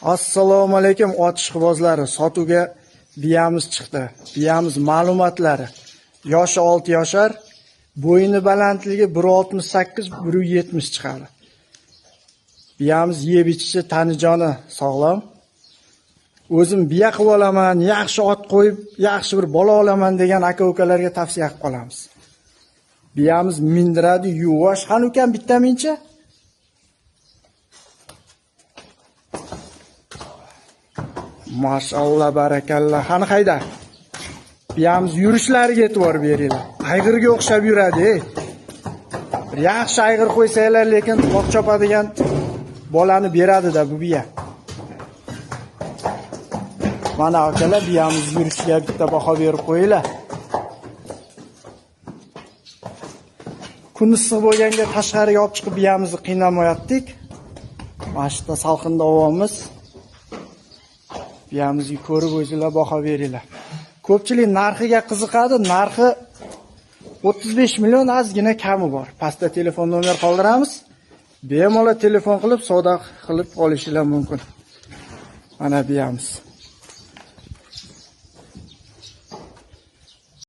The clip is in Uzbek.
Assalomu alaykum otishqibozlari. Sotuvga biyamiz chiqdi. Biyamiz ma'lumotlari. Yoshi 6 yoshar, bo'yini balandligi 1.68-1.70 chiqadi. Biyamiz yeb ichishi tanijoni sog'lom. O'zim biya qilib olaman, yaxshi ot qo'yib, yaxshi bir bola olaman degan aka-ukalarga tavsiya qilib qolamiz. Biyamiz mindiradi, yuvosh. Hanukan bitta mincha. Mashallah barakallah. Qani qayda? Biyamiz yurishlariga e'tibor beringlar. Ayg'irga o'xshab yuradi. Bir yaxshi ayg'ir qo'ysanglar, lekin toq chopadigan bolani beradi-da bu biya. Mana akalar, biyamiz yurishiga bitta baho berib qo'yinglar. Kun issiq bo'lganga tashqariga olib chiqib biyamizni qiynamayotdik. Mana shu yerda salqinda ovamiz. Biyamizni ko'rib o'zingizlar baho beringlar. Ko'pchilik narxiga qiziqadi. Narxi 35 million, ozgina kami bor. Pastda telefon nomer qoldiramiz. Bemalol telefon qilib savdo qilib olishingiz mumkin. Mana biyamiz.